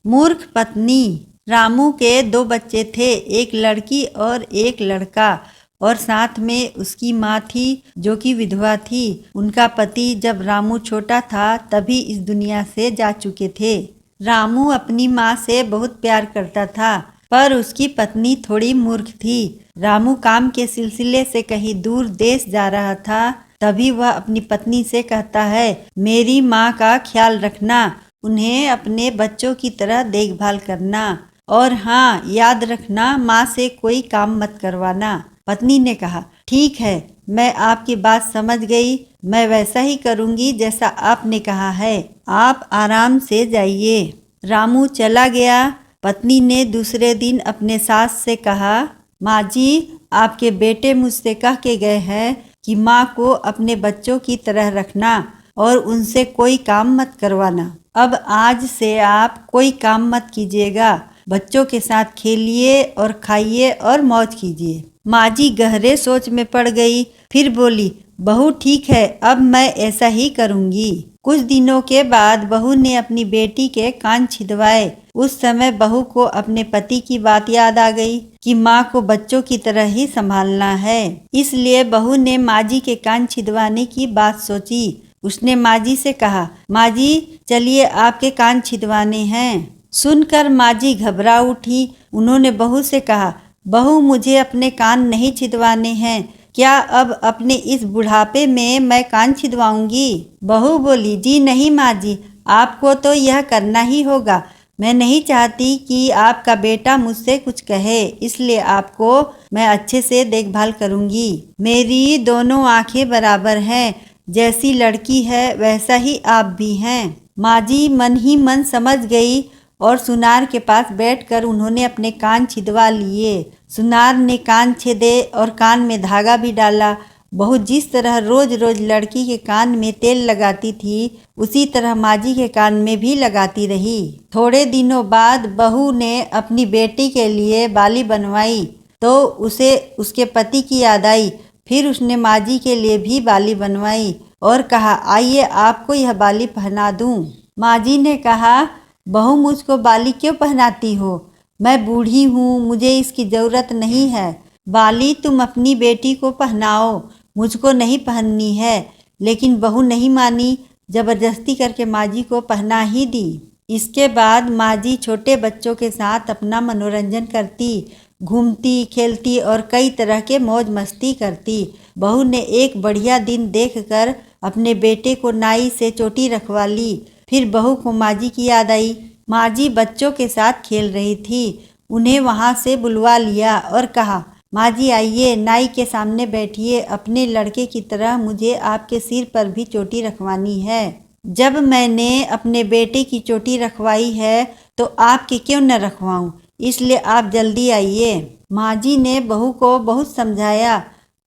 मूर्ख पत्नी। रामू के दो बच्चे थे, एक लड़की और एक लड़का, और साथ में उसकी माँ थी जो कि विधवा थी। उनका पति जब रामू छोटा था तभी इस दुनिया से जा चुके थे। रामू अपनी माँ से बहुत प्यार करता था, पर उसकी पत्नी थोड़ी मूर्ख थी। रामू काम के सिलसिले से कहीं दूर देश जा रहा था, तभी वह अपनी पत्नी से कहता है, मेरी माँ का ख्याल रखना, उन्हें अपने बच्चों की तरह देखभाल करना, और हाँ, याद रखना, माँ से कोई काम मत करवाना। पत्नी ने कहा, ठीक है, मैं आपकी बात समझ गई, मैं वैसा ही करूँगी जैसा आपने कहा है, आप आराम से जाइए। रामू चला गया। पत्नी ने दूसरे दिन अपने सास से कहा, माँ जी, आपके बेटे मुझसे कह के गए हैं कि माँ को अपने बच्चों की तरह रखना और उनसे कोई काम मत करवाना। अब आज से आप कोई काम मत कीजिएगा, बच्चों के साथ खेलिए और खाइए और मौज कीजिए। माँ जी गहरे सोच में पड़ गई, फिर बोली, बहू ठीक है, अब मैं ऐसा ही करूँगी। कुछ दिनों के बाद बहू ने अपनी बेटी के कान छिदवाए। उस समय बहू को अपने पति की बात याद आ गई कि माँ को बच्चों की तरह ही संभालना है। इसलिए बहू ने माँ जी के कान छिदवाने की बात सोची। उसने माँ जी से कहा, माँ जी चलिए आपके कान छिदवाने हैं। सुनकर माँ जी घबरा उठी। उन्होंने बहू से कहा, बहू मुझे अपने कान नहीं छिदवाने हैं, क्या अब अपने इस बुढ़ापे में मैं कान छिदवाऊंगी? बहू बोली, जी नहीं माँ जी, आपको तो यह करना ही होगा। मैं नहीं चाहती कि आपका बेटा मुझसे कुछ कहे, इसलिए आपको मैं अच्छे से देखभाल करूंगी। मेरी दोनों आंखें बराबर हैं, जैसी लड़की है वैसा ही आप भी हैं। माँ जी मन ही मन समझ गई और सुनार के पास बैठकर उन्होंने अपने कान छिदवा लिए। सुनार ने कान छेदे और कान में धागा भी डाला। बहू जिस तरह रोज रोज लड़की के कान में तेल लगाती थी, उसी तरह माँ जी के कान में भी लगाती रही। थोड़े दिनों बाद बहू ने अपनी बेटी के लिए बाली बनवाई तो उसे उसके पति की याद आई। फिर उसने माँ जी के लिए भी बाली बनवाई और कहा, आइए आपको यह बाली पहना दूं। माँ जी ने कहा, बहू मुझको बाली क्यों पहनाती हो? मैं बूढ़ी हूँ, मुझे इसकी ज़रूरत नहीं है। बाली तुम अपनी बेटी को पहनाओ, मुझको नहीं पहननी है। लेकिन बहू नहीं मानी, जबरदस्ती करके माँ जी को पहना ही दी। इसके बाद माँ जी छोटे बच्चों के साथ अपना मनोरंजन करती, घूमती खेलती और कई तरह के मौज मस्ती करती। बहू ने एक बढ़िया दिन देखकर अपने बेटे को नाई से चोटी रखवा ली। फिर बहू को माँ जी की याद आई। माँ जी बच्चों के साथ खेल रही थी, उन्हें वहाँ से बुलवा लिया और कहा, माँ जी आइए, नाई के सामने बैठिए, अपने लड़के की तरह मुझे आपके सिर पर भी चोटी रखवानी है। जब मैंने अपने बेटे की चोटी रखवाई है तो आपकी क्यों न रखवाऊं, इसलिए आप जल्दी आइए। माँ जी ने बहू को बहुत समझाया,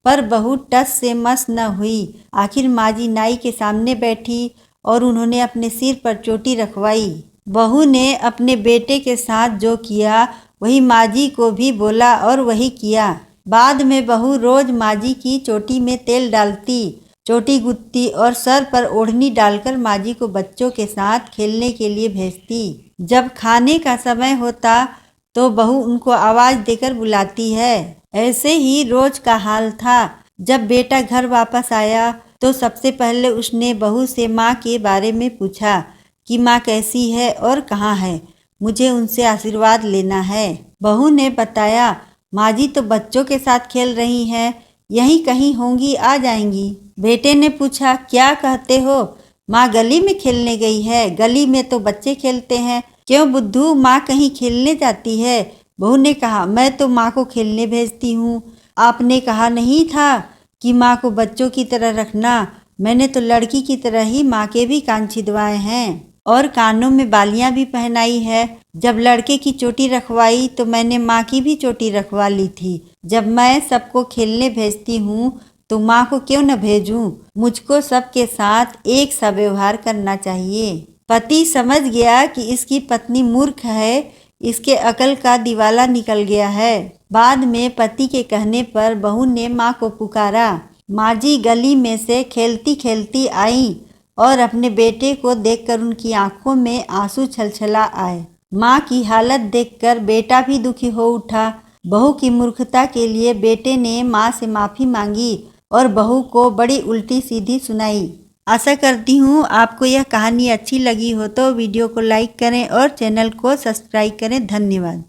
पर बहू टस से मस न हुई। आखिर माँ जी नाई के सामने बैठी और उन्होंने अपने सिर पर चोटी रखवाई। बहू ने अपने बेटे के साथ जो किया वही माँ जी को भी बोला और वही किया। बाद में बहू रोज माँ जी की चोटी में तेल डालती, चोटी गुथती और सर पर ओढ़नी डालकर माँ जी को बच्चों के साथ खेलने के लिए भेजती। जब खाने का समय होता तो बहू उनको आवाज देकर बुलाती है। ऐसे ही रोज का हाल था। जब बेटा घर वापस आया तो सबसे पहले उसने बहू से माँ के बारे में पूछा कि माँ कैसी है और कहाँ है, मुझे उनसे आशीर्वाद लेना है। बहू ने बताया, माँ जी तो बच्चों के साथ खेल रही हैं, यहीं कहीं होंगी, आ जाएंगी। बेटे ने पूछा, क्या कहते हो? माँ गली में खेलने गई है। गली में तो बच्चे खेलते हैं। क्यों बुद्धू, माँ कहीं खेलने जाती है? बहू ने कहा, मैं तो माँ को खेलने भेजती हूँ। आपने कहा नहीं था कि माँ को बच्चों की तरह रखना? मैंने तो लड़की की तरह ही माँ के भी कान छिदवाए हैं और कानों में बालियां भी पहनाई है। जब लड़के की चोटी रखवाई तो मैंने माँ की भी चोटी रखवा ली थी। जब मैं सबको खेलने भेजती हूँ तो माँ को क्यों न भेजूं? मुझको सबके साथ एक सा व्यवहार करना चाहिए। पति समझ गया कि इसकी पत्नी मूर्ख है, इसके अकल का दिवाला निकल गया है। बाद में पति के कहने पर बहू ने माँ को पुकारा। माँ जी गली में से खेलती खेलती आई और अपने बेटे को देखकर उनकी आंखों में आंसू छलछला आए। माँ की हालत देखकर बेटा भी दुखी हो उठा। बहू की मूर्खता के लिए बेटे ने माँ से माफ़ी मांगी और बहू को बड़ी उल्टी सीधी सुनाई। आशा करती हूँ आपको यह कहानी अच्छी लगी हो तो वीडियो को लाइक करें और चैनल को सब्सक्राइब करें। धन्यवाद।